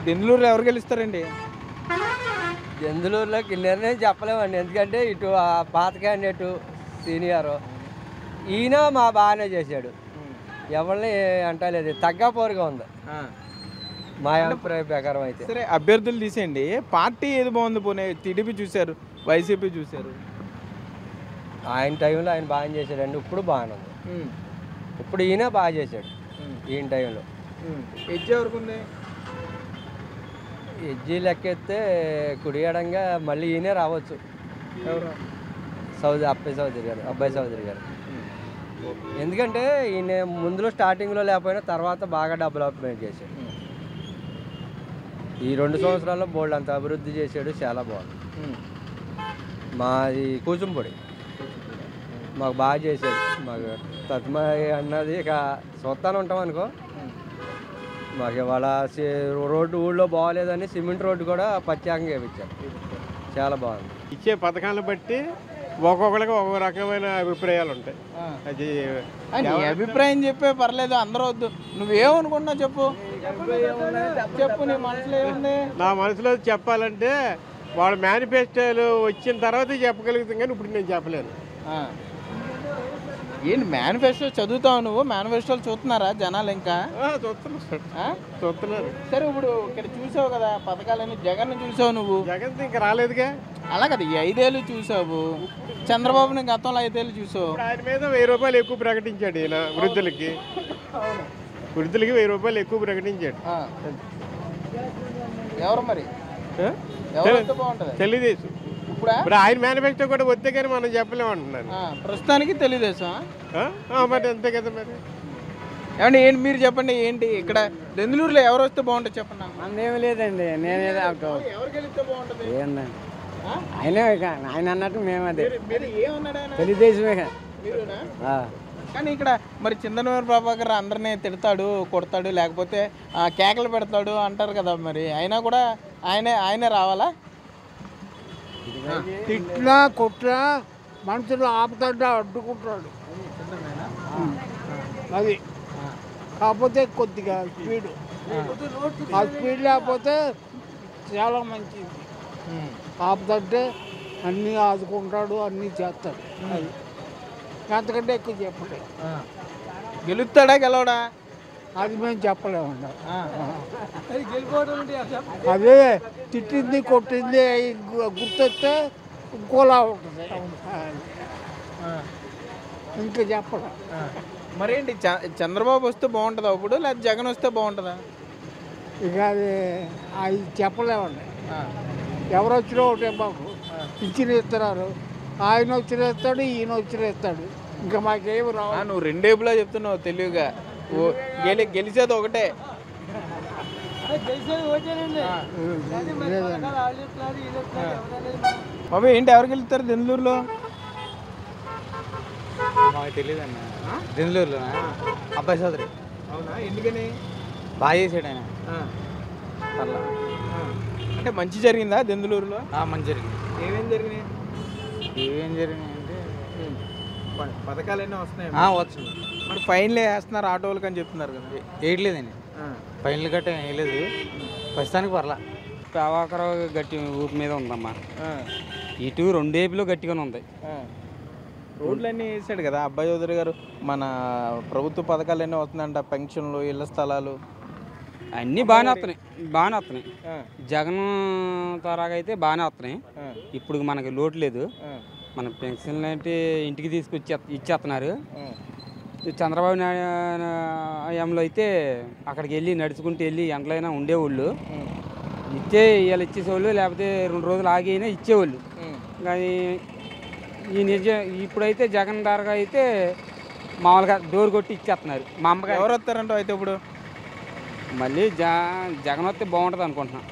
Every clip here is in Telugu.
బెంగళూరులో ఎవరు గెలుస్తారండి? బెంగళూరులోకి నిర్ణయం చెప్పలేమండి, ఎందుకంటే ఇటు ఆ పాత క్యాండిడేటు సీనియరు ఈయన బాగానే చేశాడు, ఎవరిని అంటలేదు, తగ్గపోరుగా ఉంది మా అభిప్రాయం ప్రకారం అయితే. సరే అభ్యర్థులు తీసేయండి, పార్టీ ఏది బాగుంది? పోనీ టీడీపీ చూశారు, వైసీపీ చూశారు. ఆయన టైంలో ఆయన బాగా చేశాడండి, ఇప్పుడు బాగానే ఉంది. ఇప్పుడు ఈయన బాగా చేశాడు ఈయన టైంలో. ఎడ్జ్ ఎవరికి ఉంది? ఎడ్జీ లెక్కెత్తే కుడియడంగా మళ్ళీ ఈయనే రావచ్చు. ఎవరు? అబ్బాయి చౌదరి గారు. ఎందుకంటే ఈయన ముందులో స్టార్టింగ్లో లేకపోయినా తర్వాత బాగా డెవలప్మెంట్ చేశాడు. ఈ 2 సంవత్సరాల్లో బోల్డ్ అంత అభివృద్ధి చేశాడు, చాలా బాగుంది. మాది కూచుంపొడి, మాకు బాగా చేశాడు. మాకు తత్మయ్య అన్నది ఇక చూస్తాను ఉంటాం అనుకో. మాకు ఇవాళ రోడ్డు ఊళ్ళో బాగోలేదని సిమెంట్ రోడ్డు కూడా ప్రత్యేకంగా వేయించారు, చాలా బాగుంది. ఇచ్చే పథకాలను బట్టి ఒక్కొక్కరికి ఒక్కొక్క రకమైన అభిప్రాయాలు ఉంటాయి. అది నీ అభిప్రాయం చెప్పే పర్లేదు, అందరూ వద్దు. నువ్వేమనుకుంటున్నావు చెప్పు, చెప్పు నీ మనసులో ఏముంది? నా మనసులో చెప్పాలంటే వాళ్ళ మేనిఫెస్టోలు వచ్చిన తర్వాత చెప్పగలుగుతాం, కానీ ఇప్పుడు నేను చెప్పలేను. ఏంటి మేనిఫెస్టో చదువుతావు నువ్వు? మేనిఫెస్టోలు చూస్తున్నారా జనాలు? ఇంకా చూస్తున్నారు. సరే ఇప్పుడు ఇక్కడ చూసావు కదా పథకాలన్నీ, జగన్ చూసావు నువ్వు? జగన్ ఇంకా రాలేదుగా. అలా కదా, ఈ 5 ఏళ్ళు చూసావు, చంద్రబాబుని గతంలో 5 ఏళ్ళు చూసావు. ఆయన మీద 1000 రూపాయలు ఎక్కువ ప్రకటించాడు ఈయన వృద్ధులకి. 1000 రూపాయలు ఎక్కువ ప్రకటించాడు. ఎవరు మరి? ఎవరు బాగుంటుంది? తెలుగుదేశం. ఇప్పుడు ఆయన మేనిఫెస్టో కూడా వస్తే కానీ మనం చెప్పలేము అంటున్నాను. ప్రస్తుతానికి తెలుగుదేశం మరి అంతే కదా. మరి ఏమండి, ఏంటి మీరు చెప్పండి, ఏంటి ఇక్కడ బెంగళూరులో ఎవరు వస్తే బాగుంటుంది చెప్పండి. అందేమి లేదండి, నేనే ఎవరు గెలిస్తే బాగుంటుంది? ఏందండి ఆయన అన్నట్టు మేము అదే మీరు ఏమన్నాడు ఆయన? తెలుగుదేశమే. మీరునా? కానీ ఇక్కడ మరి చిందనవరం ప్రభాకర్ అందరినీ తిడతాడు, కొడతాడు, లేకపోతే కేకలు పెడతాడు అంటారు కదా, మరి అయినా కూడా ఆయనే రావాలా? తిట్లా కొట్లా మనుషులు ఆపుతాడు, అడ్డుకుంటాడు. అది కాకపోతే కొద్దిగా స్పీడ్, ఆ స్పీడ్ లేకపోతే చాలా మంచిది. ఆపుతుంటే అన్నీ ఆదుకుంటాడు, అన్నీ చేస్తాడు. అది అంతకంటే ఎక్కువ చెప్పలేదు. గెలుస్తాడా గెలవడా అది మేము చెప్పలేమండి. అదే తిట్టింది కొట్టింది గుర్తొస్తే ఇంకోలా ఉంటుంది, ఇంకా చెప్పడం. మరేంటి చంద్రబాబు వస్తే బాగుంటుందా అప్పుడు, లేదా జగన్ వస్తే బాగుంటుందా? ఇక అది చెప్పలేమండి. ఎవరు వచ్చినా ఒకటే బాబు, ఇచ్చిన ఇస్తున్నారు. ఆయన వచ్చిన ఇస్తాడు, ఈయన వచ్చిన ఇస్తాడు, ఇంకా మాకేమి రావు. నువ్వు రెండేపులా చెప్తున్నావు తెలివిగా. గెలిచేది ఒకటే. బాబు ఏంటి ఎవరు గెలుస్తారు బెంగళూరులో? మాకు తెలియదు అన్న. బెంగళూరులో అబ్బాయి చౌదరి. అవునా, ఎందుకని? బాగా చేసాడు ఆయన. అంటే మంచి జరిగిందా బెంగళూరులో? మంచి జరిగింది. ఏమేం జరిగినాయి అంటే పథకాలన్నీ వస్తున్నాయి. వచ్చు. మరి ఫైన్లు వేస్తున్నారు ఆటోలకు అని చెప్తున్నారు కదా. వేయట్లేదండి, ఫైన్లు గట్ట వేయలేదు ప్రస్తుతానికి. పర్లా ప్రభాకర్ గట్టి ఊపి మీద ఉందమ్మా. ఇటు 2 ఏపీలో గట్టిగానే ఉంది. రోడ్లన్నీ వేసాడు కదా అబ్బాయి చౌదరి గారు. మన ప్రభుత్వ పథకాలన్నీ వస్తున్నాయంట, పెన్షన్లు, ఇళ్ల స్థలాలు అన్నీ బాగానే వస్తున్నాయి. జగన్ తరాగా అయితే బాగానే వస్తున్నాయి. ఇప్పుడు మనకి లోటు లేదు. మన పెన్షన్లు అంటే ఇంటికి తీసుకొచ్చి ఇచ్చేస్తున్నారు. చంద్రబాబు హయాంలో అయితే అక్కడికి వెళ్ళి నడుచుకుంటూ వెళ్ళి ఎంతలైనా ఉండేవాళ్ళు. వీళ్ళు ఇచ్చేసేవాళ్ళు, లేకపోతే 2 రోజులు ఆగి అయినా ఇచ్చేవాళ్ళు. కానీ ఇప్పుడైతే జగన్ ధరగా అయితే మామూలుగా డోర్ కొట్టి ఇచ్చేస్తున్నారు. మా అమ్మగారు ఎవరు వస్తారంట అయితే ఇప్పుడు మళ్ళీ జగన్ వస్తే బాగుంటుంది అనుకుంటున్నాను.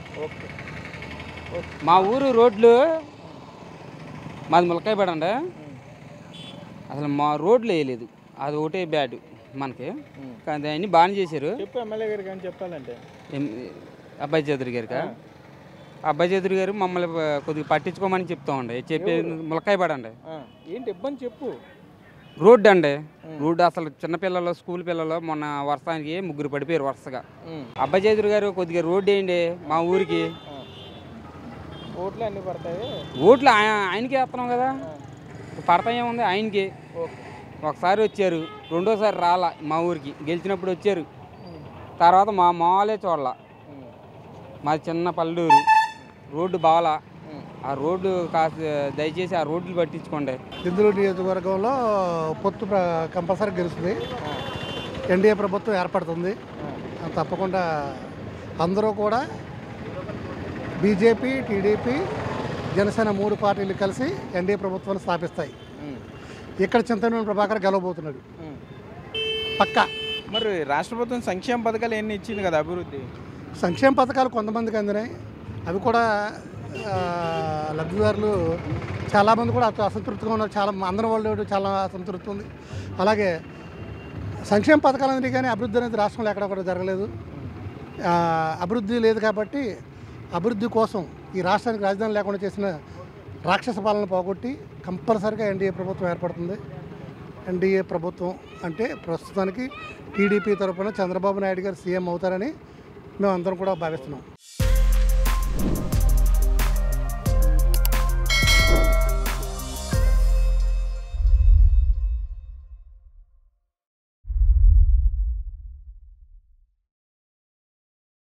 మా ఊరు రోడ్లు, మాది ములకాయపేట అండి. అసలు మా రోడ్లు వేయలేదు, అది ఒకటే బ్యాడ్ మనకి. కానీ అన్నీ బాగానే చేశారు. చెప్పు ఎమ్మెల్యే గారు కానీ చెప్పాలంటే. అబ్బాయి చౌదరి గారికి అబ్బాయి చౌదరి గారు మమ్మల్ని కొద్దిగా పట్టించుకోమని చెప్తామండి. చెప్పి ములకాయపడండి. ఏంటి ఇబ్బంది చెప్పు. రోడ్డు అండి. రోడ్డు అసలు చిన్నపిల్లలు స్కూల్ పిల్లలు మొన్న వర్షానికి 3 పడిపోయారు వరుసగా. అబ్బాయి చౌదరి గారు కొద్దిగా రోడ్డు వేయండి మా ఊరికి. ఓట్లు అన్ని పడతాయి. ఓట్లు ఆయనకే వేస్తున్నాం కదా, పడతాయేముంది ఆయనకి. ఒకసారి వచ్చారు, రెండోసారి రాలా మా ఊరికి. గెలిచినప్పుడు వచ్చారు, తర్వాత మా మాలే చూడాల. మాది చిన్న పల్లెటూరు, రోడ్డు బాగాలా. ఆ రోడ్డు కాస్త దయచేసి ఆ రోడ్లు పట్టించుకోండి. ఇందులో నియోజకవర్గంలో పొత్తు కంపల్సరీ గెలుస్తుంది. ఎన్డీఏ ప్రభుత్వం ఏర్పడుతుంది. తప్పకుండా అందరూ కూడా బీజేపీ, టీడీపీ, జనసేన 3 పార్టీలు కలిసి ఎన్డీఏ ప్రభుత్వాన్ని స్థాపిస్తాయి. ఇక్కడ చింతనవేలు ప్రభాకర్ గెలవబోతున్నాడు పక్కా. మరి రాష్ట్ర ప్రభుత్వం సంక్షేమ పథకాలు ఎన్ని ఇచ్చింది కదా, అభివృద్ధి సంక్షేమ పథకాలు కొంతమందికి అందినాయి. అవి కూడా లబ్ధిదారులు చాలామంది కూడా అసంతృప్తిగా ఉన్నారు. చాలా అందరం వాళ్ళు చాలా అసంతృప్తి ఉంది. అలాగే సంక్షేమ పథకాలు అనేది కానీ అభివృద్ధి అనేది రాష్ట్రంలో ఎక్కడ కూడా జరగలేదు. అభివృద్ధి లేదు కాబట్టి అభివృద్ధి కోసం ఈ రాష్ట్రానికి రాజధాని లేకుండా చేసిన రాక్షస పాలన పోగొట్టి కంపల్సరిగా ఎన్డీఏ ప్రభుత్వం ఏర్పడుతుంది. ఎన్డీఏ ప్రభుత్వం అంటే ప్రస్తుతానికి టీడీపీ తరఫున చంద్రబాబు నాయుడు గారు సీఎం అవుతారని మేము అందరం కూడా భావిస్తున్నాం.